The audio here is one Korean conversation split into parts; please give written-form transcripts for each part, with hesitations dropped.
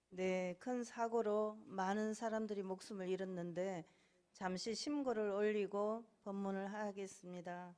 네, 큰 사고로 많은 사람들이 목숨을 잃었는데 잠시 심고를 올리고 법문을 하겠습니다.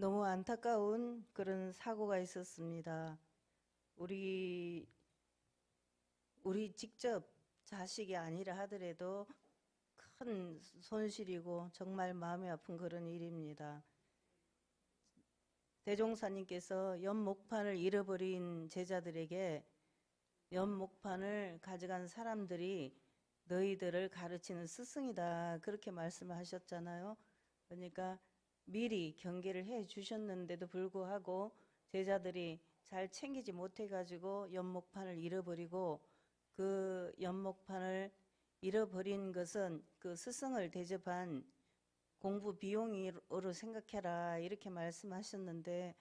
너무 안타까운 그런 사고가 있었습니다. 우리 직접 자식이 아니라 하더라도 큰 손실이고 정말 마음이 아픈 그런 일입니다. 대종사님께서 연목판을 잃어버린 제자들에게 연목판을 가져간 사람들이 너희들을 가르치는 스승이다, 그렇게 말씀을 하셨잖아요. 그러니까 미리 경계를 해 주셨는데도 불구하고 제자들이 잘 챙기지 못해 가지고 연목판을 잃어버리고, 그 연목판을 잃어버린 것은 그 스승을 대접한 공부 비용으로 생각해라, 이렇게 말씀하셨는데,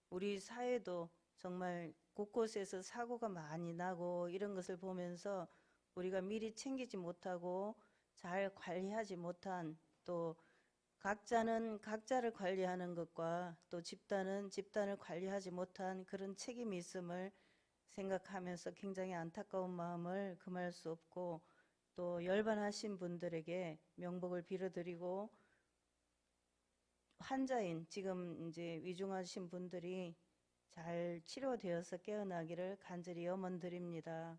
우리 사회도 정말 곳곳에서 사고가 많이 나고 이런 것을 보면서 우리가 미리 챙기지 못하고 잘 관리하지 못한, 또 각자는 각자를 관리하는 것과 또 집단은 집단을 관리하지 못한 그런 책임이 있음을 생각하면서 굉장히 안타까운 마음을 금할 수 없고, 또 열반하신 분들에게 명복을 빌어드리고, 환자인 지금 이제 위중하신 분들이 잘 치료되어서 깨어나기를 간절히 염원드립니다.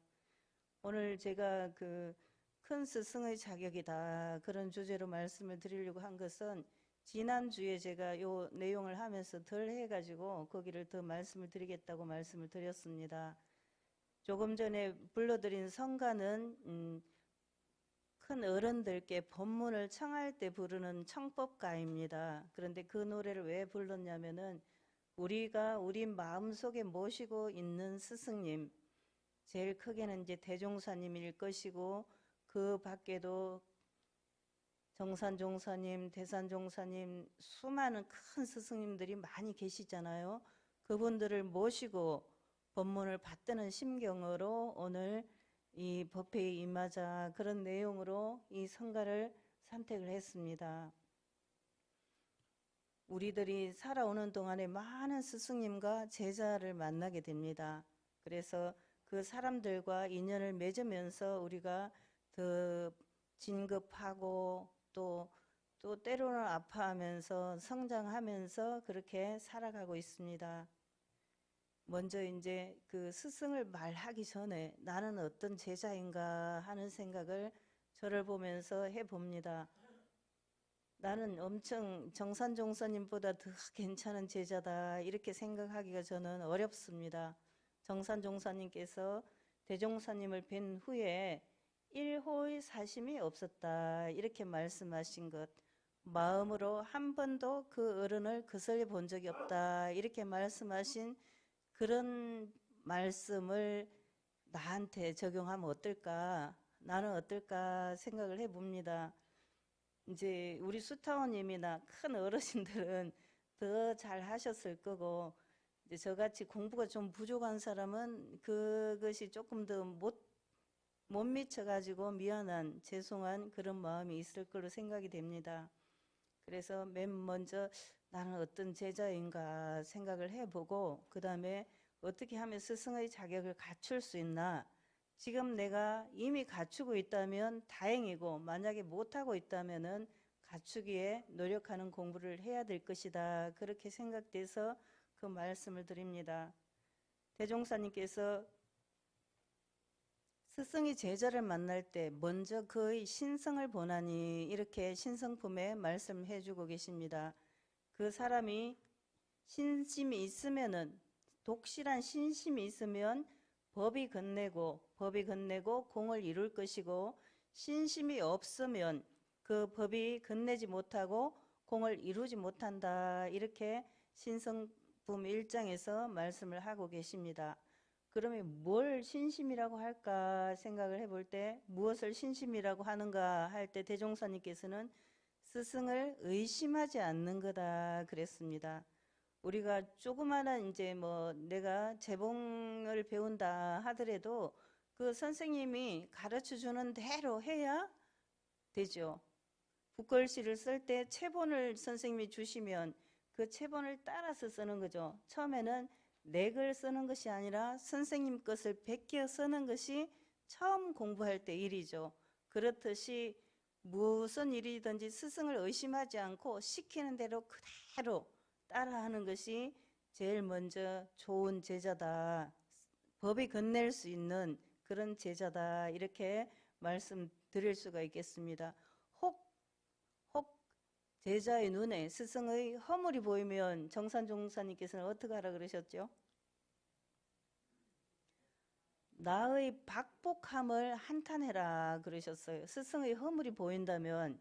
오늘 제가 그 큰 스승의 자격이다, 그런 주제로 말씀을 드리려고 한 것은, 지난주에 제가 요 내용을 하면서 덜 해가지고 거기를 더 말씀을 드리겠다고 말씀을 드렸습니다. 조금 전에 불러드린 성가는 큰 어른들께 법문을 청할 때 부르는 청법가입니다. 그런데 그 노래를 왜 불렀냐면은, 우리가 우리 마음속에 모시고 있는 스승님, 제일 크게는 이제 대종사님일 것이고, 그 밖에도 정산종사님, 대산종사님, 수많은 큰 스승님들이 많이 계시잖아요. 그분들을 모시고 법문을 받드는 심경으로 오늘 이 법회에 임하자, 그런 내용으로 이 성가를 선택을 했습니다. 우리들이 살아오는 동안에 많은 스승님과 제자를 만나게 됩니다. 그래서 그 사람들과 인연을 맺으면서 우리가 더 진급하고, 또 때로는 아파하면서 성장하면서 그렇게 살아가고 있습니다. 먼저 이제 그 스승을 말하기 전에 나는 어떤 제자인가 하는 생각을 저를 보면서 해봅니다. 나는 엄청 정산종사님보다 더 괜찮은 제자다, 이렇게 생각하기가 저는 어렵습니다. 정산종사님께서 대종사님을 뵌 후에 일호의 사심이 없었다, 이렇게 말씀하신 것, 마음으로 한 번도 그 어른을 거슬려 본 적이 없다, 이렇게 말씀하신 그런 말씀을 나한테 적용하면 어떨까, 나는 어떨까 생각을 해봅니다. 이제 우리 수타원님이나 큰 어르신들은 더 잘 하셨을 거고, 이제 저같이 공부가 좀 부족한 사람은 그것이 조금 더 못 미쳐가지고 미안한, 죄송한 그런 마음이 있을 걸로 생각이 됩니다. 그래서 맨 먼저 나는 어떤 제자인가 생각을 해보고, 그 다음에 어떻게 하면 스승의 자격을 갖출 수 있나, 지금 내가 이미 갖추고 있다면 다행이고, 만약에 못하고 있다면은 갖추기에 노력하는 공부를 해야 될 것이다, 그렇게 생각돼서 그 말씀을 드립니다. 대종사님께서 스승이 제자를 만날 때 먼저 그의 신성을 보나니, 이렇게 신성품에 말씀해 주고 계십니다. 그 사람이 신심이 있으면은, 독실한 신심이 있으면 법이 건네고 공을 이룰 것이고, 신심이 없으면 그 법이 건네지 못하고 공을 이루지 못한다. 이렇게 신성품 1장에서 말씀을 하고 계십니다. 그러면 뭘 신심이라고 할까 생각을 해볼 때 무엇을 신심이라고 하는가 할 때 대종사님께서는 스승을 의심하지 않는 거다 그랬습니다. 우리가 조그마한 이제 뭐 내가 재봉을 배운다 하더라도 그 선생님이 가르쳐 주는 대로 해야 되죠. 붓글씨를 쓸 때 체본을 선생님이 주시면 그 체본을 따라서 쓰는 거죠. 처음에는 내 글 쓰는 것이 아니라 선생님 것을 베껴 쓰는 것이 처음 공부할 때 일이죠. 그렇듯이 무슨 일이든지 스승을 의심하지 않고 시키는 대로 그대로 따라하는 것이 제일 먼저 좋은 제자다. 법이 건넬 수 있는 그런 제자다. 이렇게 말씀드릴 수가 있겠습니다. 혹 제자의 눈에 스승의 허물이 보이면 정산종사님께서는 어떻게 하라 그러셨죠? 나의 박복함을 한탄해라 그러셨어요. 스승의 허물이 보인다면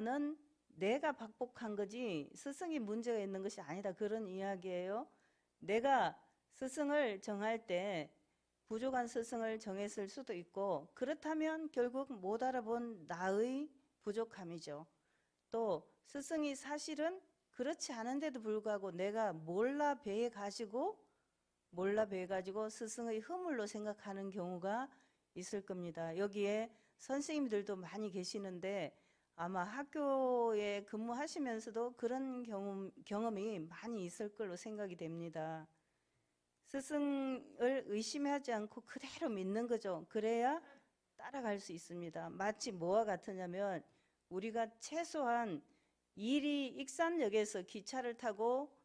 은 내가 박복한 거지 스승이 문제가 있는 것이 아니다. 그런 이야기예요. 내가 스승을 정할 때 부족한 스승을 정했을 수도 있고 그렇다면 결국 못 알아본 나의 부족함이죠. 또 스승이 사실은 그렇지 않은데도 불구하고 내가 몰라 배해 가지고 스승의 허물로 생각하는 경우가 있을 겁니다. 여기에 선생님들도 많이 계시는데 아마 학교에 근무하시면서도 그런 경험이 많이 있을 걸로 생각이 됩니다. 스승을 의심하지 않고 그대로 믿는 거죠. 그래야 따라갈 수 있습니다. 마치 뭐와 같으냐면 우리가 최소한 일이 익산역에서 기차를 타고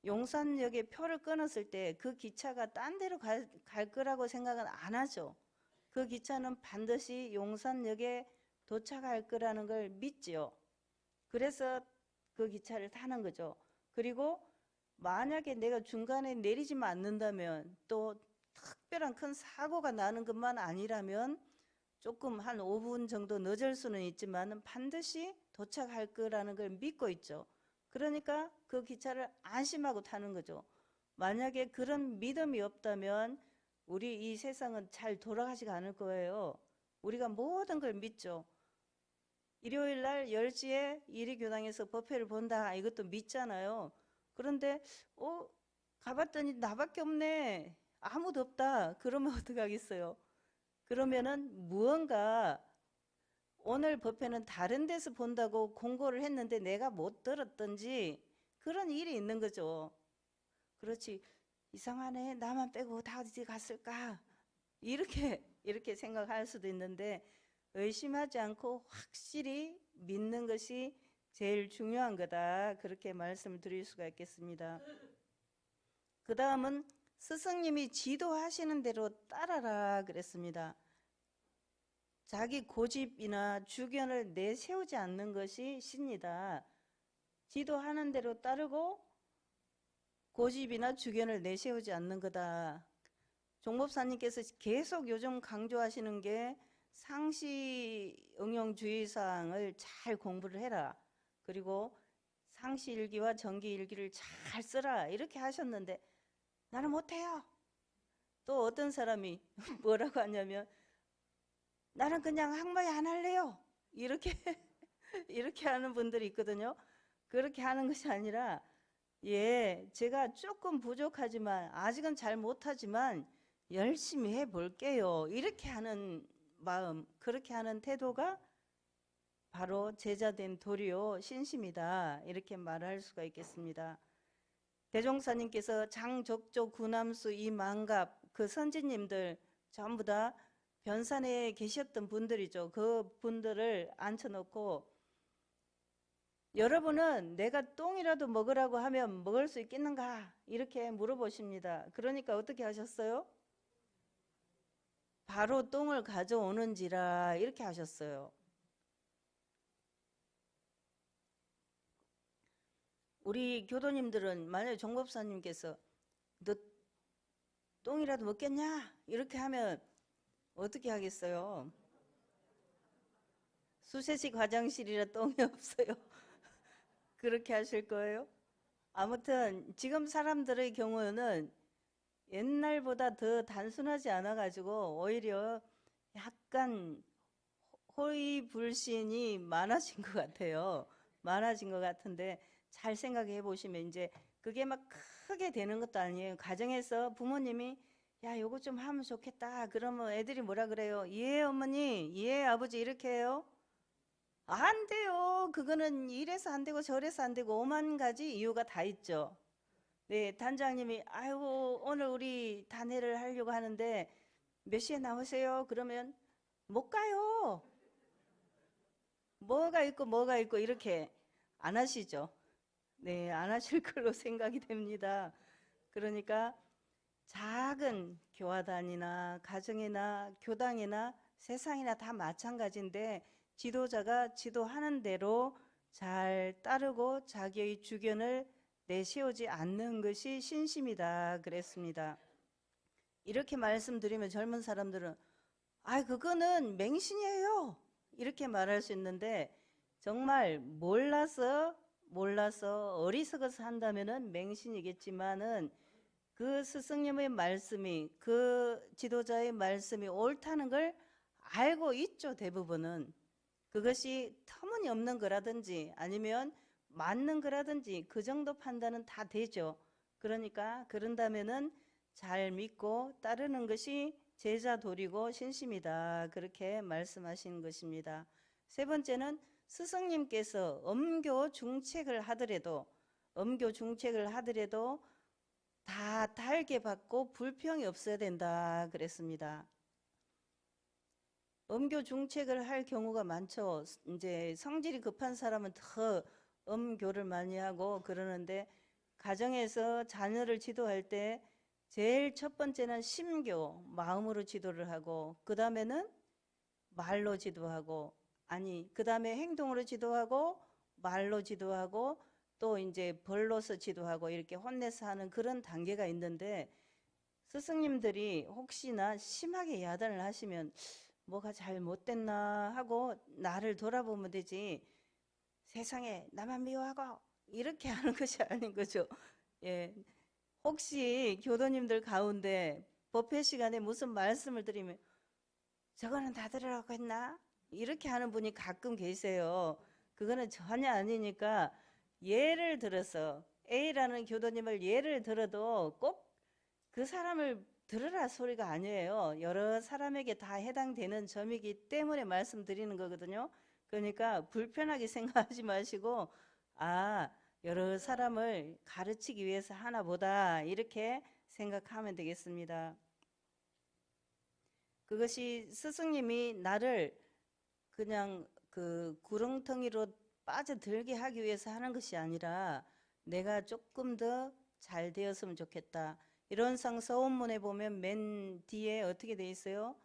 용산역에 표를 끊었을 때 그 기차가 딴 데로 갈 거라고 생각은 안 하죠. 그 기차는 반드시 용산역에 도착할 거라는 걸 믿지요. 그래서 그 기차를 타는 거죠. 그리고 만약에 내가 중간에 내리지만 않는다면 또 특별한 큰 사고가 나는 것만 아니라면 조금 한 5분 정도 늦을 수는 있지만 반드시 도착할 거라는 걸 믿고 있죠. 그러니까 그 기차를 안심하고 타는 거죠. 만약에 그런 믿음이 없다면 우리 이 세상은 잘 돌아가지가 않을 거예요. 우리가 모든 걸 믿죠. 일요일 날 10시에 이리교당에서 법회를 본다. 이것도 믿잖아요. 그런데 가봤더니 나밖에 없네. 아무도 없다. 그러면 어떡하겠어요? 그러면은 무언가 오늘 법회는 다른 데서 본다고 공고를 했는데 내가 못 들었던지 그런 일이 있는 거죠. 그렇지. 이상하네. 나만 빼고 다 어디 갔을까? 이렇게 생각할 수도 있는데 의심하지 않고 확실히 믿는 것이 제일 중요한 거다. 그렇게 말씀을 드릴 수가 있겠습니다. 그 다음은 스승님이 지도하시는 대로 따라라 그랬습니다. 자기 고집이나 주견을 내세우지 않는 것이 신이다. 지도하는 대로 따르고 고집이나 주견을 내세우지 않는 거다. 종법사님께서 계속 요즘 강조하시는 게 상시 응용주의사항을 잘 공부를 해라. 그리고 상시일기와 정기일기를 잘 쓰라. 이렇게 하셨는데 나는 못해요. 또 어떤 사람이 뭐라고 하냐면 나는 그냥 학마에 안 할래요. 이렇게 하는 분들이 있거든요. 그렇게 하는 것이 아니라 제가 조금 부족하지만 아직은 잘 못하지만 열심히 해볼게요. 이렇게 하는 마음, 그렇게 하는 태도가 바로 제자된 도리요 신심이다. 이렇게 말할 수가 있겠습니다. 대종사님께서 장족조 구남수 이만갑 그 선지님들 전부 다 변산에 계셨던 분들이죠. 그 분들을 앉혀놓고 여러분은 내가 똥이라도 먹으라고 하면 먹을 수 있겠는가? 이렇게 물어보십니다. 그러니까 어떻게 하셨어요? 바로 똥을 가져오는지라 이렇게 하셨어요. 우리 교도님들은 만약에 종법사님께서 너 똥이라도 먹겠냐? 이렇게 하면 어떻게 하겠어요? 수세식 화장실이라 똥이 없어요. 그렇게 하실 거예요? 아무튼 지금 사람들의 경우는 옛날보다 더 단순하지 않아가지고 오히려 약간 호의불신이 많아진 것 같아요. 많아진 것 같은데 잘 생각해 보시면 이제 그게 막 크게 되는 것도 아니에요. 가정에서 부모님이 야, 요거 좀 하면 좋겠다. 그러면 애들이 뭐라 그래요? 예, 어머니, 예, 아버지 이렇게 해요? 안 돼요. 그거는 이래서 안 되고 저래서 안 되고 오만 가지 이유가 다 있죠. 네, 단장님이 아이고 오늘 우리 단회를 하려고 하는데 몇 시에 나오세요? 그러면 못 가요. 뭐가 있고 이렇게 안 하시죠? 네, 안 하실 걸로 생각이 됩니다. 그러니까 작은 교화단이나 가정이나 교당이나 세상이나 다 마찬가지인데 지도자가 지도하는 대로 잘 따르고 자기의 주견을 내세우지 않는 것이 신심이다 그랬습니다. 이렇게 말씀드리면 젊은 사람들은 아, 그거는 맹신이에요. 이렇게 말할 수 있는데 정말 몰라서 어리석어서 한다면은 맹신이겠지만은 그 스승님의 말씀이 그 지도자의 말씀이 옳다는 걸 알고 있죠, 대부분은. 그것이 터무니없는 거라든지 아니면 맞는 거라든지 그 정도 판단은 다 되죠. 그러니까 그런다면은 잘 믿고 따르는 것이 제자 도리고 신심이다. 그렇게 말씀하시는 것입니다. 세 번째는 스승님께서 엄교 중책을 하더라도 다 달게 받고 불평이 없어야 된다 그랬습니다. 엄교 중책을 할 경우가 많죠. 이제 성질이 급한 사람은 더 엄교를 많이 하고 그러는데 가정에서 자녀를 지도할 때 제일 첫 번째는 심교, 마음으로 지도를 하고 그 다음에는 말로 지도하고 그 다음에 행동으로 지도하고 말로 지도하고 또 이제 벌로서 지도하고 이렇게 혼내서 하는 그런 단계가 있는데 스승님들이 혹시나 심하게 야단을 하시면 뭐가 잘못됐나 하고 나를 돌아보면 되지 세상에 나만 미워하고 이렇게 하는 것이 아닌 거죠. 예. 혹시 교도님들 가운데 법회 시간에 무슨 말씀을 드리면 저거는 다 들으라고 했나? 이렇게 하는 분이 가끔 계세요. 그거는 전혀 아니니까 예를 들어서 A라는 교도님을 예를 들어도 꼭 그 사람을 들으라 소리가 아니에요. 여러 사람에게 다 해당되는 점이기 때문에 말씀드리는 거거든요. 그러니까 불편하게 생각하지 마시고 아, 여러 사람을 가르치기 위해서 하나 보다 이렇게 생각하면 되겠습니다. 그것이 스승님이 나를 그냥 그 구렁텅이로 빠져들게 하기 위해서 하는 것이 아니라 내가 조금 더 잘 되었으면 좋겠다. 이런 상 서원문에 보면 맨 뒤에 어떻게 돼 있어요?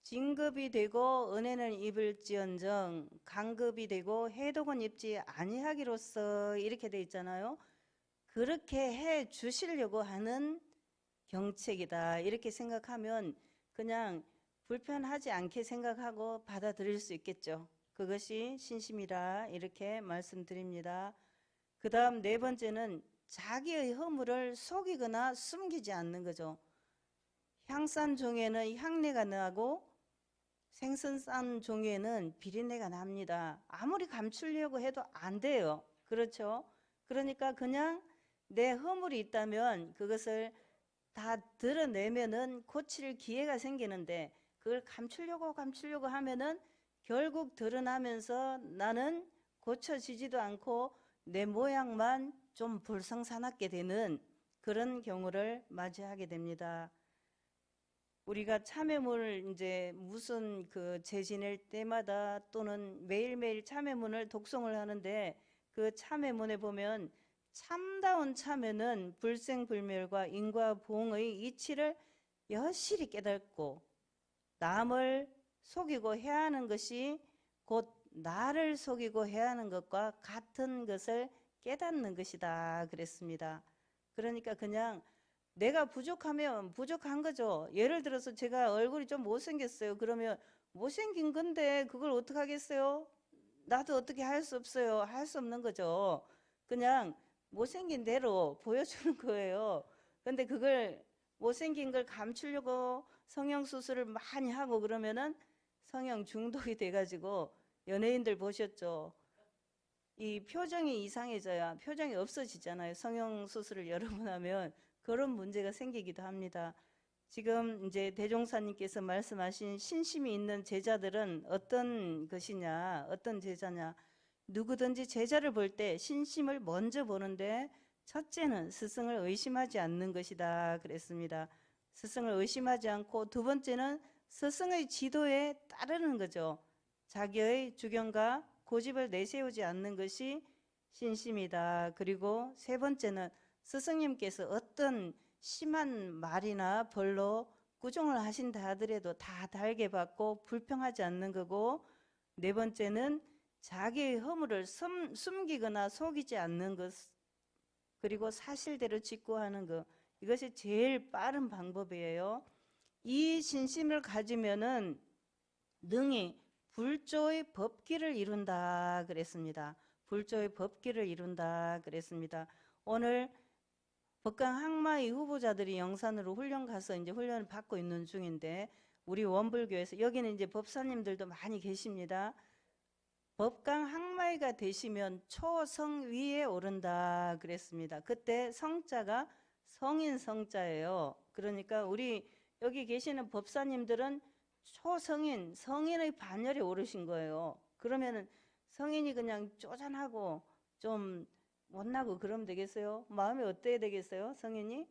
진급이 되고 은혜는 입을지언정 강급이 되고 해독은 입지 아니하기로써 이렇게 돼 있잖아요. 그렇게 해 주시려고 하는 경책이다. 이렇게 생각하면 그냥 불편하지 않게 생각하고 받아들일 수 있겠죠. 그것이 신심이라 이렇게 말씀드립니다. 그 다음 네 번째는 자기의 허물을 속이거나 숨기지 않는 거죠. 향산 종에는 향내가 나고 생선 싼 종에는 비린내가 납니다. 아무리 감추려고 해도 안 돼요. 그렇죠? 그러니까 그냥 내 허물이 있다면 그것을 다 드러내면은 고칠 기회가 생기는데 그걸 감추려고 하면은 결국 드러나면서 나는 고쳐지지도 않고 내 모양만 좀 불성사납게 되는 그런 경우를 맞이하게 됩니다. 우리가 참회문을 이제 무슨 그 제지낼 때마다 또는 매일매일 참회문을 독송을 하는데 그 참회문에 보면 참다운 참회는 불생불멸과 인과 보응의 이치를 여실히 깨닫고 남을 속이고 해하는 것이 곧 나를 속이고 해하는 것과 같은 것을 깨닫는 것이다 그랬습니다. 그러니까 그냥 내가 부족하면 부족한 거죠. 예를 들어서 제가 얼굴이 좀 못생겼어요. 그러면 못생긴 건데 그걸 어떡하겠어요? 나도 어떻게 할 수 없어요. 할 수 없는 거죠. 그냥 못생긴 대로 보여주는 거예요. 근데 그걸 못생긴 걸 감추려고 성형수술을 많이 하고 그러면은 성형 중독이 돼가지고 연예인들 보셨죠? 이 표정이 이상해져야 표정이 없어지잖아요. 성형수술을 여러 번 하면 그런 문제가 생기기도 합니다. 지금 이제 대종사님께서 말씀하신 신심이 있는 제자들은 어떤 것이냐, 어떤 제자냐. 누구든지 제자를 볼 때 신심을 먼저 보는데 첫째는 스승을 의심하지 않는 것이다 그랬습니다. 스승을 의심하지 않고 두 번째는 스승의 지도에 따르는 거죠. 자기의 주견과 고집을 내세우지 않는 것이 신심이다. 그리고 세 번째는 스승님께서 어떤 심한 말이나 벌로 꾸중을 하신다 하더라도 다 달게 받고 불평하지 않는 거고, 네 번째는 자기의 허물을 숨기거나 속이지 않는 것, 그리고 사실대로 직구하는 것, 이것이 제일 빠른 방법이에요. 이 신심을 가지면은 능히 불조의 법기를 이룬다 그랬습니다. 불조의 법기를 이룬다 그랬습니다. 오늘 법강 항마의 후보자들이 영산으로 훈련 가서 이제 훈련을 받고 있는 중인데, 우리 원불교에서 여기는 이제 법사님들도 많이 계십니다. 법강 항마이가 되시면 초성위에 오른다 그랬습니다. 그때 성자가 성인 성자예요. 그러니까 우리 여기 계시는 법사님들은 초성인, 성인의 반열에 오르신 거예요. 그러면은 성인이 그냥 쪼잔하고 좀 못나고 그러면 되겠어요? 마음이 어때야 되겠어요? 성인이?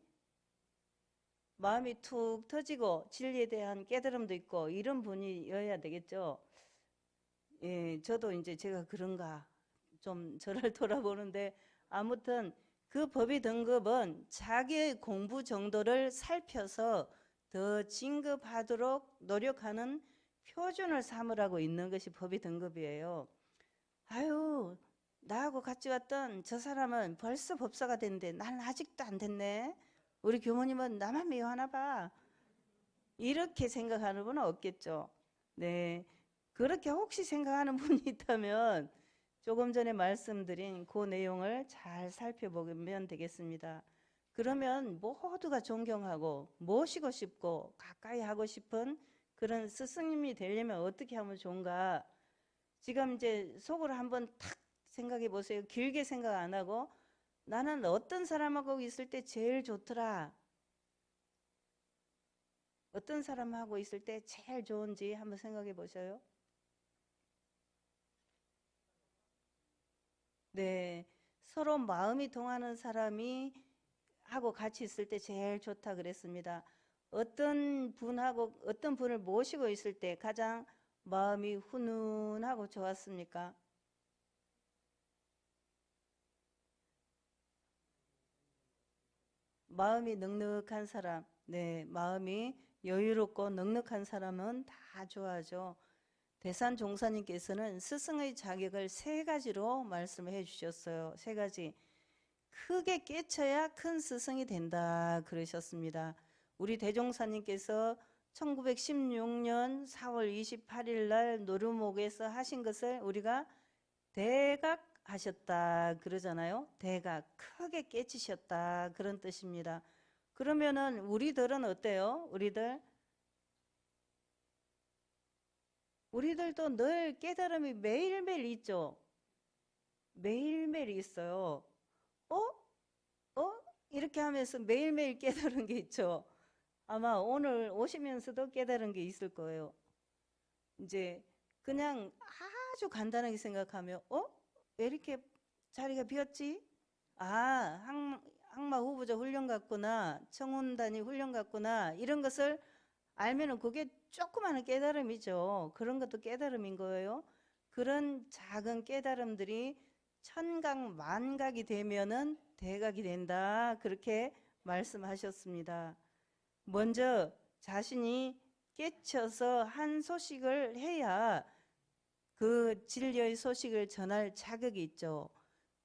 마음이 툭 터지고 진리에 대한 깨달음도 있고 이런 분이어야 되겠죠. 예, 저도 이제 제가 그런가 좀 저를 돌아보는데, 아무튼 그 법의 등급은 자기의 공부 정도를 살펴서 더 진급하도록 노력하는 표준을 삼으라고 있는 것이 법의 등급이에요. 아유, 나하고 같이 왔던 저 사람은 벌써 법사가 됐는데 난 아직도 안 됐네. 우리 교모님은 나만 미워하나 봐. 이렇게 생각하는 분은 없겠죠. 네. 그렇게 혹시 생각하는 분이 있다면 조금 전에 말씀드린 그 내용을 잘 살펴보면 되겠습니다. 그러면 모두가 존경하고 모시고 싶고 가까이 하고 싶은 그런 스승님이 되려면 어떻게 하면 좋은가? 지금 이제 속으로 한번 탁 생각해 보세요. 길게 생각 안 하고 나는 어떤 사람하고 있을 때 제일 좋더라. 어떤 사람하고 있을 때 제일 좋은지 한번 생각해 보셔요. 네, 서로 마음이 통하는 사람이 하고 같이 있을 때 제일 좋다 그랬습니다. 어떤 분하고 어떤 분을 모시고 있을 때 가장 마음이 훈훈하고 좋았습니까? 마음이 넉넉한 사람, 네, 마음이 여유롭고 넉넉한 사람은 다 좋아하죠. 대산 종사님께서는 스승의 자격을 세 가지로 말씀해 주셨어요. 세 가지. 크게 깨쳐야 큰 스승이 된다 그러셨습니다. 우리 대종사님께서 1916년 4월 28일 날 노루목에서 하신 것을 우리가 대각 하셨다 그러잖아요. 대각, 크게 깨치셨다 그런 뜻입니다. 그러면은 우리들은 어때요? 우리들도 늘 깨달음이 매일매일 있죠. 매일매일 있어요. 어? 어? 이렇게 하면서 매일매일 깨달은 게 있죠. 아마 오늘 오시면서도 깨달은 게 있을 거예요. 이제 그냥 아주 간단하게 생각하면, 왜 이렇게 자리가 비었지? 아, 항마 후보자 훈련 같구나, 청운단위 훈련 같구나, 이런 것을 알면은 그게 조그마한 깨달음이죠. 그런 것도 깨달음인 거예요. 그런 작은 깨달음들이 천각 만각이 되면은 대각이 된다. 그렇게 말씀하셨습니다. 먼저 자신이 깨쳐서 한 소식을 해야 그 진리의 소식을 전할 자격이 있죠.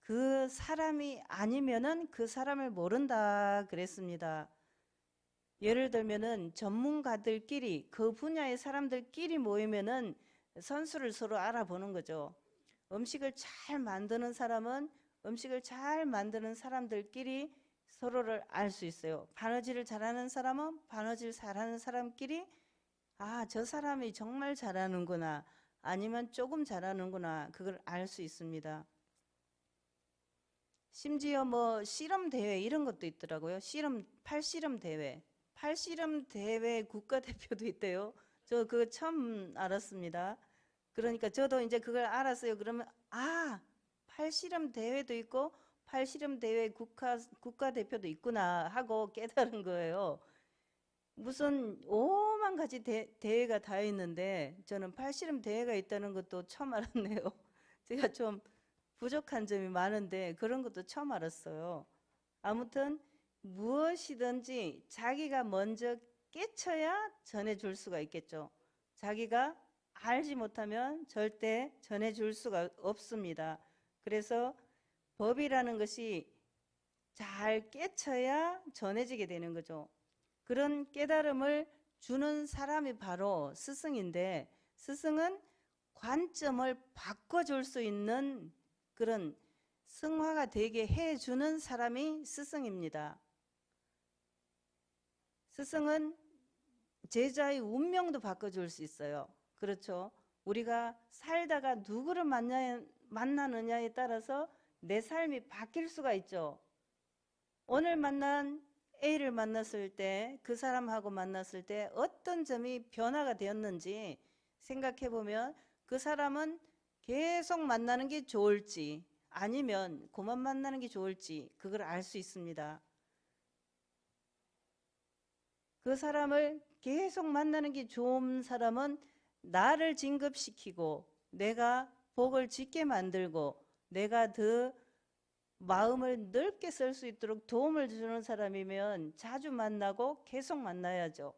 그 사람이 아니면은 그 사람을 모른다 그랬습니다. 예를 들면은 전문가들끼리 그 분야의 사람들끼리 모이면은 선수를 서로 알아보는 거죠. 음식을 잘 만드는 사람은 음식을 잘 만드는 사람들끼리 서로를 알 수 있어요. 바느질을 잘하는 사람은 바느질 잘하는 사람끼리 아, 저 사람이 정말 잘하는구나. 아니면 조금 잘하는구나. 그걸 알 수 있습니다. 심지어 뭐 씨름 대회 이런 것도 있더라고요. 팔씨름 대회. 팔씨름 대회 국가대표도 있대요. 저 그거 처음 알았습니다. 그러니까 저도 이제 그걸 알았어요. 그러면 아, 팔씨름 대회도 있고 팔씨름 대회 국가대표도 있구나 하고 깨달은 거예요. 무슨 오만 가지 대회가 다 있는데 저는 팔씨름 대회가 있다는 것도 처음 알았네요. 제가 좀 부족한 점이 많은데 그런 것도 처음 알았어요. 아무튼 무엇이든지 자기가 먼저 깨쳐야 전해줄 수가 있겠죠. 자기가 알지 못하면 절대 전해줄 수가 없습니다. 그래서 법이라는 것이 잘 깨쳐야 전해지게 되는 거죠. 그런 깨달음을 주는 사람이 바로 스승인데 스승은 관점을 바꿔줄 수 있는 그런 승화가 되게 해주는 사람이 스승입니다. 스승은 제자의 운명도 바꿔줄 수 있어요. 그렇죠? 우리가 살다가 누구를 만나느냐에 따라서 내 삶이 바뀔 수가 있죠. 오늘 만난 A를 만났을 때, 그 사람하고 만났을 때 어떤 점이 변화가 되었는지 생각해 보면 그 사람은 계속 만나는 게 좋을지 아니면 그만 만나는 게 좋을지 그걸 알 수 있습니다. 그 사람을 계속 만나는 게 좋은 사람은 나를 진급시키고 내가 복을 짓게 만들고 내가 더 마음을 넓게 쓸 수 있도록 도움을 주는 사람이면 자주 만나고 계속 만나야죠.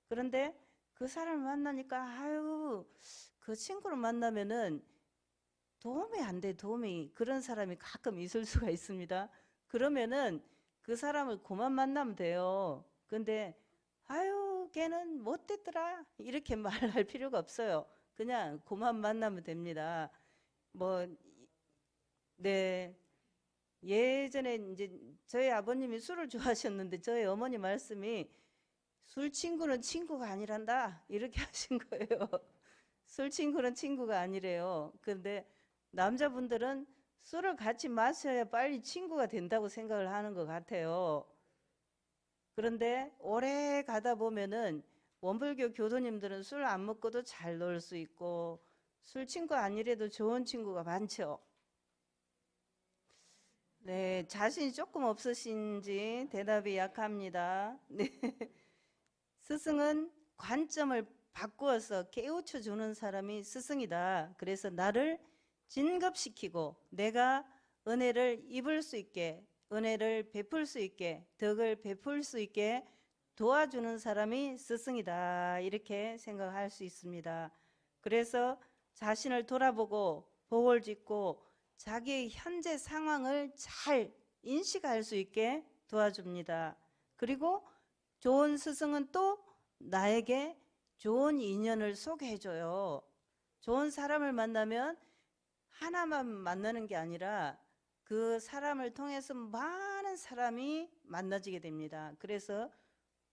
그런데 그 사람을 만나니까 아유 그 친구를 만나면은 도움이 안 돼, 도움이. 그런 사람이 가끔 있을 수가 있습니다. 그러면은 그 사람을 그만 만나면 돼요. 근데 아유 걔는 못됐더라 이렇게 말할 필요가 없어요. 그냥 그만 만나면 됩니다. 뭐 네. 예전에 이제 저희 아버님이 술을 좋아하셨는데 저희 어머니 말씀이 술 친구는 친구가 아니란다 이렇게 하신 거예요. 술 친구는 친구가 아니래요. 근데 남자분들은 술을 같이 마셔야 빨리 친구가 된다고 생각을 하는 것 같아요. 그런데 오래 가다 보면은 원불교 교도님들은 술 안 먹고도 잘 놀 수 있고 술 친구 아니래도 좋은 친구가 많죠. 네, 자신이 조금 없으신지 대답이 약합니다. 네. 스승은 관점을 바꾸어서 깨우쳐 주는 사람이 스승이다. 그래서 나를 진급시키고 내가 은혜를 입을 수 있게, 은혜를 베풀 수 있게, 덕을 베풀 수 있게 도와주는 사람이 스승이다. 이렇게 생각할 수 있습니다. 그래서 자신을 돌아보고 복을 짓고 자기의 현재 상황을 잘 인식할 수 있게 도와줍니다. 그리고 좋은 스승은 또 나에게 좋은 인연을 소개해줘요. 좋은 사람을 만나면 하나만 만나는 게 아니라 그 사람을 통해서 많은 사람이 만나지게 됩니다. 그래서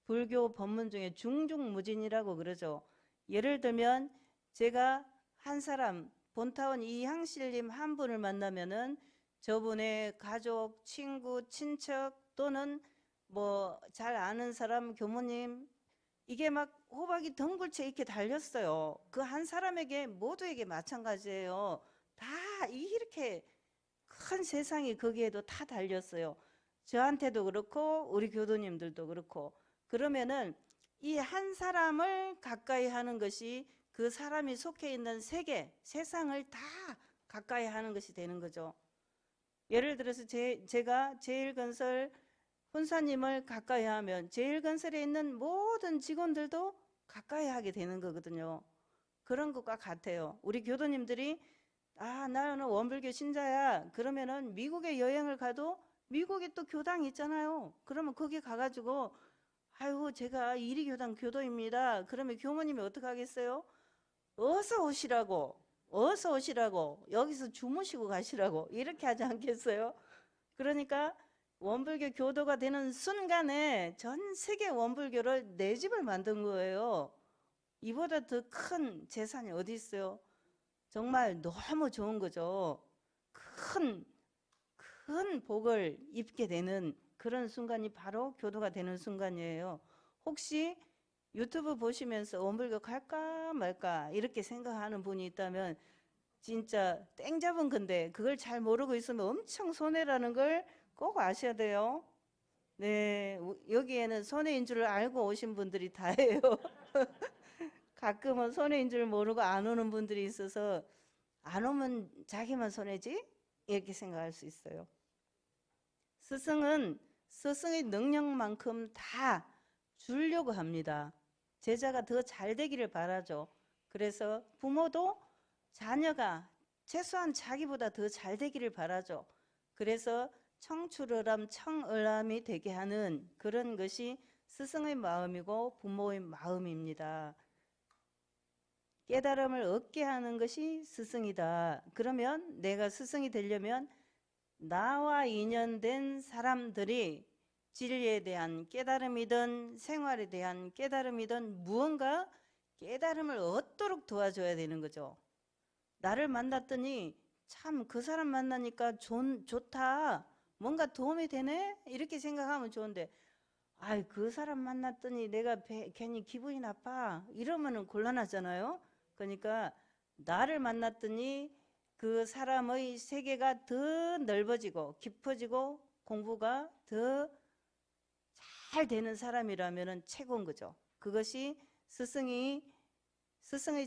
불교 법문 중에 중중무진이라고 그러죠. 예를 들면 제가 한 사람 본타원 이향실님 한 분을 만나면은 저분의 가족, 친구, 친척 또는 뭐 잘 아는 사람, 교무님 이게 막 호박이 덩굴채 이렇게 달렸어요. 그 한 사람에게 모두에게 마찬가지예요. 다 이렇게 큰 세상이 거기에도 다 달렸어요. 저한테도 그렇고 우리 교도님들도 그렇고 그러면은 이 한 사람을 가까이 하는 것이 그 사람이 속해 있는 세계, 세상을 다 가까이 하는 것이 되는 거죠. 예를 들어서 제가 제일건설 훈사님을 가까이 하면 제일건설에 있는 모든 직원들도 가까이 하게 되는 거거든요. 그런 것과 같아요. 우리 교도님들이 아 나는 원불교 신자야 그러면은 미국에 여행을 가도 미국에 또 교당이 있잖아요. 그러면 거기 가가지고 아이고, 제가 이리교당 교도입니다. 그러면 교모님이 어떻게 하겠어요? 어서 오시라고, 어서 오시라고, 여기서 주무시고 가시라고, 이렇게 하지 않겠어요? 그러니까 원불교 교도가 되는 순간에 전 세계 원불교를 내 집을 만든 거예요. 이보다 더 큰 재산이 어디 있어요? 정말 너무 좋은 거죠. 큰, 큰 복을 입게 되는 그런 순간이 바로 교도가 되는 순간이에요. 혹시 유튜브 보시면서 원불교 갈까 말까 이렇게 생각하는 분이 있다면 진짜 땡 잡은 건데 그걸 잘 모르고 있으면 엄청 손해라는 걸 꼭 아셔야 돼요. 네, 여기에는 손해인 줄 알고 오신 분들이 다예요. 가끔은 손해인 줄 모르고 안 오는 분들이 있어서 안 오면 자기만 손해지? 이렇게 생각할 수 있어요. 스승은 스승의 능력만큼 다 주려고 합니다. 제자가 더 잘 되기를 바라죠. 그래서 부모도 자녀가 최소한 자기보다 더 잘 되기를 바라죠. 그래서 청출어람 청을람이 되게 하는 그런 것이 스승의 마음이고 부모의 마음입니다. 깨달음을 얻게 하는 것이 스승이다. 그러면 내가 스승이 되려면 나와 인연된 사람들이 진리에 대한 깨달음이든 생활에 대한 깨달음이든 무언가 깨달음을 얻도록 도와줘야 되는 거죠. 나를 만났더니 참 그 사람 만나니까 좋다. 뭔가 도움이 되네? 이렇게 생각하면 좋은데 아이 그 사람 만났더니 내가 괜히 기분이 나빠. 이러면은 곤란하잖아요. 그러니까 나를 만났더니 그 사람의 세계가 더 넓어지고 깊어지고 공부가 더 잘 되는 사람이라면 최고인 거죠. 그것이 스승의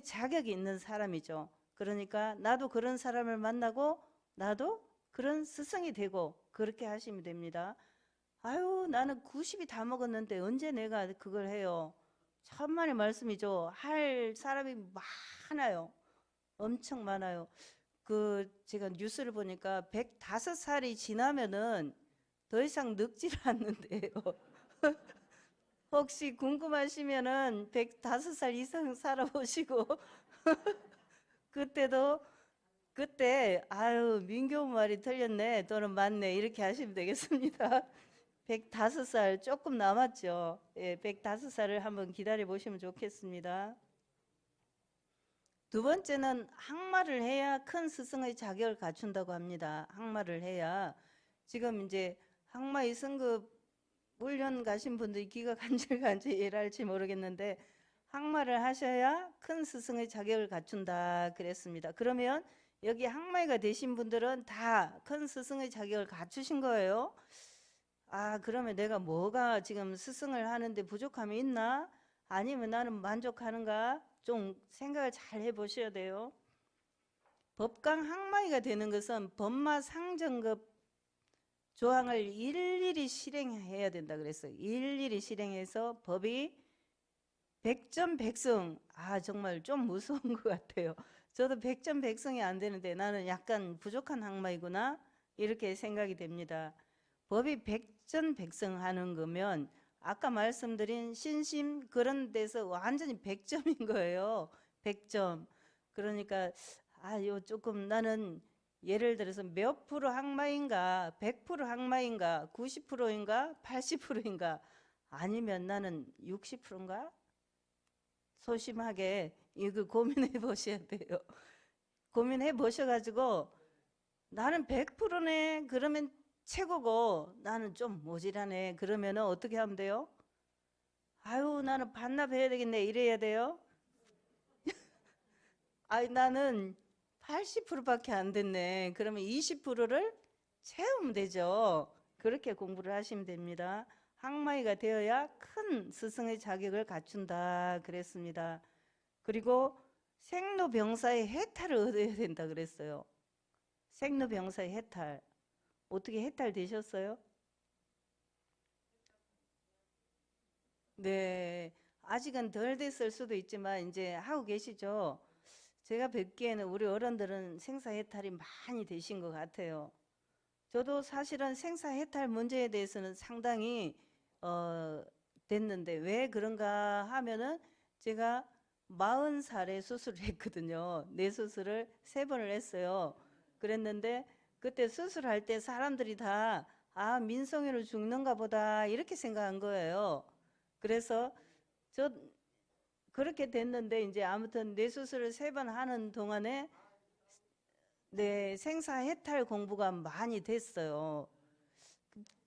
자격이 있는 사람이죠. 그러니까 나도 그런 사람을 만나고 나도 그런 스승이 되고 그렇게 하시면 됩니다. 아유 나는 90이 다 먹었는데 언제 내가 그걸 해요. 천만의 말씀이죠. 할 사람이 많아요. 엄청 많아요. 제가 뉴스를 보니까 105살이 지나면은 더 이상 늙지를 않는데요. 혹시 궁금하시면은 105살 이상 살아보시고 그때도 그때 아유 민교 말이 틀렸네 또는 맞네 이렇게 하시면 되겠습니다. 105살 조금 남았죠. 예, 105살을 한번 기다려 보시면 좋겠습니다. 두 번째는 항마를 해야 큰 스승의 자격을 갖춘다고 합니다. 항마를 해야 지금 이제 항마 2승급 훈련 가신 분들이 귀가 간질간질 이해할지 모르겠는데 항마를 하셔야 큰 스승의 자격을 갖춘다 그랬습니다. 그러면 여기 항마가 되신 분들은 다 큰 스승의 자격을 갖추신 거예요. 아 그러면 내가 뭐가 지금 스승을 하는데 부족함이 있나? 아니면 나는 만족하는가? 좀 생각을 잘 해보셔야 돼요. 법강 항마이가 되는 것은 법마 상정급 조항을 일일이 실행해야 된다 그랬어요. 일일이 실행해서 법이 백전백승. 아 정말 좀 무서운 것 같아요. 저도 백전백승이 안 되는데 나는 약간 부족한 항마이구나 이렇게 생각이 됩니다. 법이 백전백승하는 거면 아까 말씀드린 신심 그런 데서 완전히 100점인 거예요. 100점. 그러니까 요 조금 나는 예를 들어서 몇 프로 항마인가 100% 항마인가 90%인가 80%인가 아니면 나는 60%인가 소심하게 이거 고민해 보셔야 돼요. 고민해 보셔가지고 나는 100%네 그러면 최고고 나는 좀 모자라네 그러면 어떻게 하면 돼요? 아유 나는 반납해야 되겠네 이래야 돼요? 아이 나는 80%밖에 안 됐네 그러면 20%를 채우면 되죠. 그렇게 공부를 하시면 됩니다. 항마이가 되어야 큰 스승의 자격을 갖춘다 그랬습니다. 그리고 생로병사의 해탈을 얻어야 된다 그랬어요. 생로병사의 해탈. 어떻게 해탈되셨어요? 네. 아직은 덜 됐을 수도 있지만 이제 하고 계시죠? 제가 뵙기에는 우리 어른들은 생사해탈이 많이 되신 것 같아요. 저도 사실은 생사해탈 문제에 대해서는 상당히 어, 됐는데 왜 그런가 하면은 제가 40살에 수술을 했거든요. 뇌 수술을 3번을 했어요. 그랬는데 그때 수술할 때 사람들이 다 민성이로 죽는가 보다 이렇게 생각한 거예요. 그래서 저 그렇게 됐는데 이제 아무튼 뇌 수술을 3번 하는 동안에 네, 생사 해탈 공부가 많이 됐어요.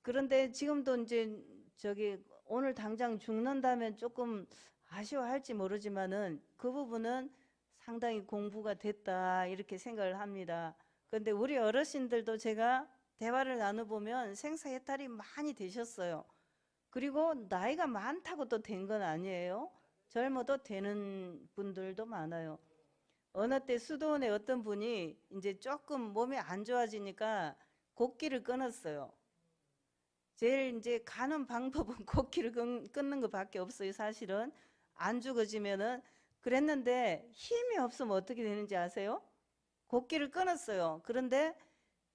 그런데 지금도 이제 저기 오늘 당장 죽는다면 조금 아쉬워할지 모르지만은 그 부분은 상당히 공부가 됐다 이렇게 생각을 합니다. 그런데 우리 어르신들도 제가 대화를 나눠보면 생사해탈이 많이 되셨어요. 그리고 나이가 많다고 또 된 건 아니에요. 젊어도 되는 분들도 많아요. 어느 때 수도원에 어떤 분이 이제 조금 몸이 안 좋아지니까 곡기를 끊었어요. 제일 이제 가는 방법은 곡기를 끊는 것밖에 없어요. 사실은 안 죽어지면은. 그랬는데 힘이 없으면 어떻게 되는지 아세요? 곡기를 끊었어요. 그런데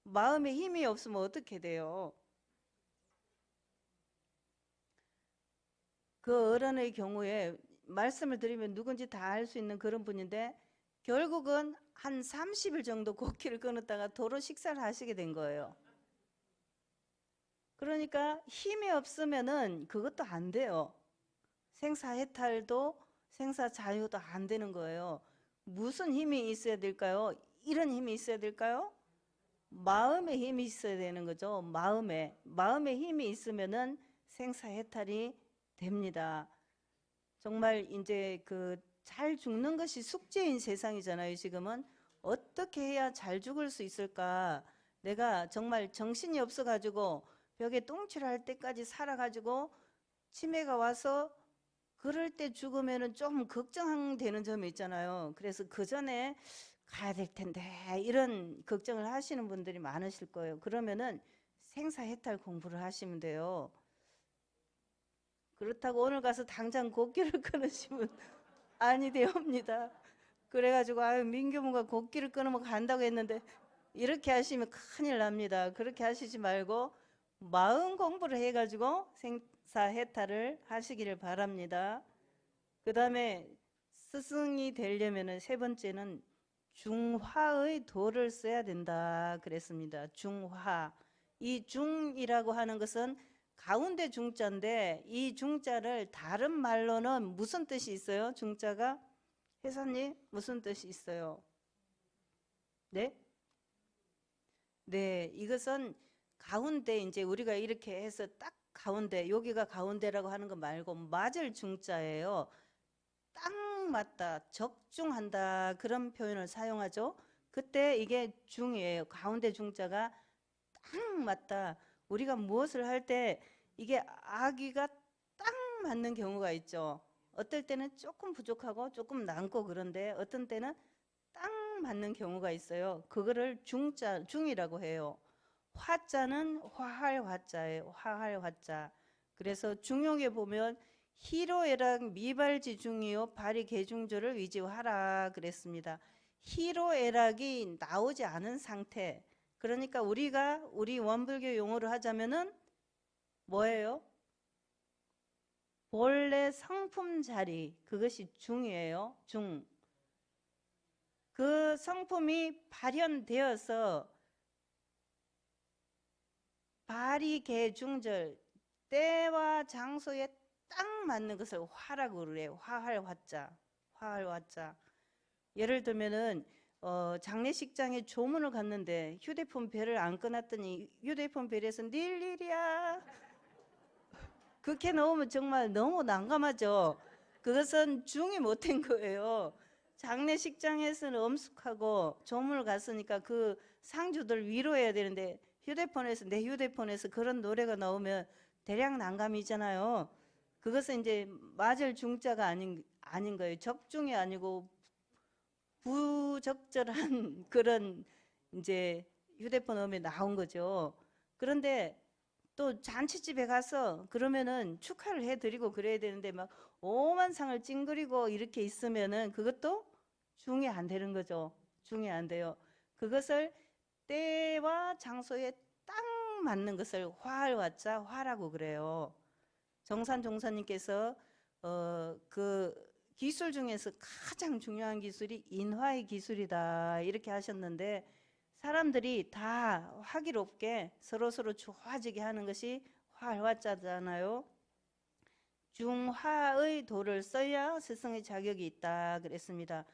마음에 힘이 없으면 어떻게 돼요? 그 어른의 경우에 말씀을 드리면 누군지 다 알 수 있는 그런 분인데 결국은 한 30일 정도 곡기를 끊었다가 도로 식사를 하시게 된 거예요. 그러니까 힘이 없으면은 그것도 안 돼요. 생사해탈도 생사자유도 안 되는 거예요. 무슨 힘이 있어야 될까요? 이런 힘이 있어야 될까요? 마음의 힘이 있어야 되는 거죠. 마음의 힘이 있으면은 생사해탈이 됩니다. 정말 이제 그 잘 죽는 것이 숙제인 세상이잖아요. 지금은 어떻게 해야 잘 죽을 수 있을까? 내가 정말 정신이 없어가지고 벽에 똥칠할 때까지 살아가지고 치매가 와서 그럴 때 죽으면은 좀 걱정되는 점이 있잖아요. 그래서 그 전에 가야 될 텐데 이런 걱정을 하시는 분들이 많으실 거예요. 그러면은 생사해탈 공부를 하시면 돼요. 그렇다고 오늘 가서 당장 곡기를 끊으시면 아니 되옵니다. 그래가지고 민규문가 곡기를 끊으면 간다고 했는데 이렇게 하시면 큰일 납니다. 그렇게 하시지 말고 마음 공부를 해가지고 생사해탈을 하시기를 바랍니다. 그 다음에 스승이 되려면 3번째는 중화의 도를 써야 된다 그랬습니다. 중화. 이 중이라고 하는 것은 가운데 중자인데 이 중자를 다른 말로는 무슨 뜻이 있어요? 중자가? 회사님 무슨 뜻이 있어요? 네? 네, 이것은 가운데 이제 우리가 이렇게 해서 딱 가운데 여기가 가운데라고 하는 거 말고 맞을 중자예요. 딱 맞다, 적중한다 그런 표현을 사용하죠. 그때 이게 중이에요. 가운데 중자가 딱 맞다. 우리가 무엇을 할 때 이게 아기가 딱 맞는 경우가 있죠. 어떨 때는 조금 부족하고 조금 남고 그런데 어떤 때는 딱 맞는 경우가 있어요. 그거를 중자, 중이라고 해요. 화자는 화할 화자예요. 화할 화자. 그래서 중용에 보면 희로애락 미발지 중이요 발이 개중조를 위지하라 그랬습니다. 희로애락이 나오지 않은 상태. 그러니까 우리가 우리 원불교 용어로 하자면은 뭐예요? 본래 성품 자리, 그것이 중이에요. 중. 그 성품이 발현되어서 발이개중절, 때와 장소에 딱 맞는 것을 화라고 그래요. 화할 화자, 화할 화자. 예를 들면은 장례식장에 조문을 갔는데 휴대폰 벨을 안 꺼놨더니 휴대폰 벨에서 닐 일이야. 그렇게 넣으면 정말 너무 난감하죠. 그것은 중이 못된 거예요. 장례식장에서는 엄숙하고 조문을 갔으니까 그 상주들 위로해야 되는데 휴대폰에서 내 휴대폰에서 그런 노래가 나오면 대략 난감이잖아요. 그것은 이제 맞을 중자가 아닌 거예요. 적중이 아니고 부적절한 그런 이제 휴대폰 음에 나온 거죠. 그런데 또 잔치집에 가서 그러면은 축하를 해드리고 그래야 되는데 막 오만 상을 찡그리고 이렇게 있으면은 그것도 중이 안 되는 거죠. 중이 안 돼요. 그것을 때와 장소에 딱 맞는 것을 화할 화자 화라고 그래요. 정산 종사님께서 그 기술 중에서 가장 중요한 기술이 인화의 기술이다 이렇게 하셨는데, 사람들이 다 화기롭게 서로서로 좋아지게 하는 것이 화화자잖아요. 중화의 도를 써야 스승의 자격이 있다 그랬습니다.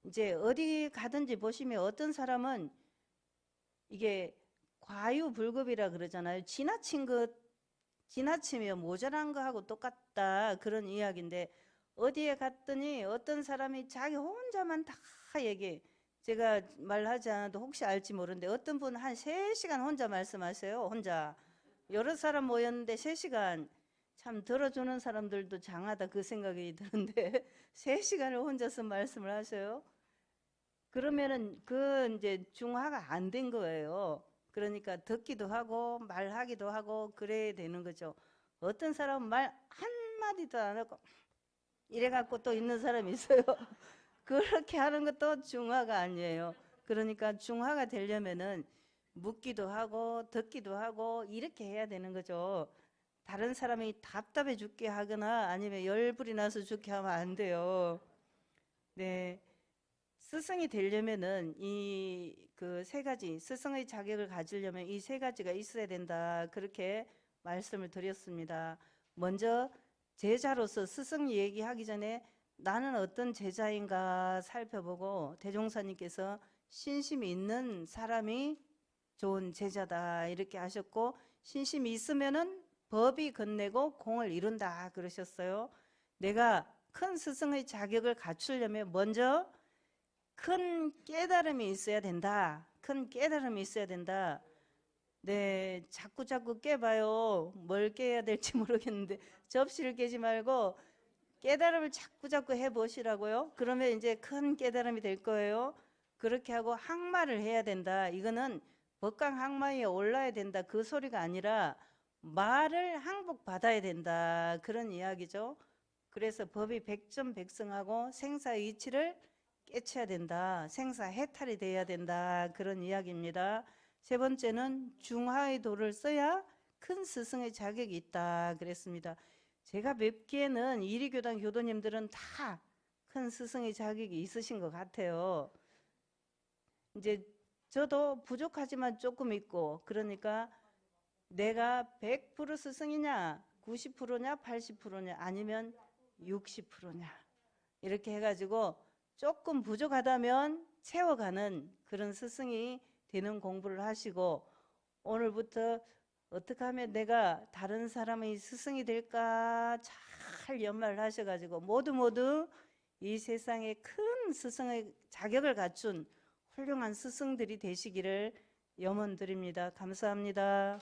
이제 어디 가든지 보시면 어떤 사람은 이게 과유불급이라 그러잖아요. 지나치면 모자란 거하고 똑같다 그런 이야기인데, 어디에 갔더니 어떤 사람이 자기 혼자만 다 얘기해. 제가 말하지 않아도 혹시 알지 모르는데 어떤 분은 한 3시간 혼자 말씀하세요. 혼자. 여러 사람 모였는데 3시간. 참 들어주는 사람들도 장하다 그 생각이 드는데 3시간을 혼자서 말씀을 하셔요. 그러면은 그 이제 중화가 안 된 거예요. 그러니까 듣기도 하고 말하기도 하고 그래야 되는 거죠. 어떤 사람은 말 한마디도 안 하고 이래갖고 또 있는 사람이 있어요. 그렇게 하는 것도 중화가 아니에요. 그러니까 중화가 되려면은 묻기도 하고 듣기도 하고 이렇게 해야 되는 거죠. 다른 사람이 답답해 죽게 하거나 아니면 열불이 나서 죽게 하면 안 돼요. 네. 스승이 되려면은 이 그 3가지, 스승의 자격을 가지려면 이 3가지가 있어야 된다. 그렇게 말씀을 드렸습니다. 먼저 제자로서 스승 얘기하기 전에 나는 어떤 제자인가 살펴보고, 대종사님께서 신심이 있는 사람이 좋은 제자다 이렇게 하셨고, 신심이 있으면은 법이 건네고 공을 이룬다 그러셨어요. 내가 큰 스승의 자격을 갖추려면 먼저 큰 깨달음이 있어야 된다. 큰 깨달음이 있어야 된다. 네, 자꾸 깨봐요. 뭘 깨야 될지 모르겠는데 접시를 깨지 말고 깨달음을 자꾸 해보시라고요. 그러면 이제 큰 깨달음이 될 거예요. 그렇게 하고 항마를 해야 된다. 이거는 법강 항마에 올라야 된다 그 소리가 아니라 말을 항복받아야 된다 그런 이야기죠. 그래서 법이 백전백승하고 생사의 이치를 깨쳐야 된다. 생사 해탈이 돼야 된다 그런 이야기입니다. 3번째는 중화의 도를 써야 큰 스승의 자격이 있다 그랬습니다. 제가 뵙기에는 이리교단 교도님들은 다 큰 스승의 자격이 있으신 것 같아요. 이제 저도 부족하지만 조금 있고, 그러니까 내가 100% 스승이냐 90%냐 80%냐 아니면 60%냐 이렇게 해가지고 조금 부족하다면 채워가는 그런 스승이 되는 공부를 하시고, 오늘부터 어떻게 하면 내가 다른 사람의 스승이 될까 잘 연마를 하셔가지고 모두 이 세상에 큰 스승의 자격을 갖춘 훌륭한 스승들이 되시기를 염원드립니다. 감사합니다.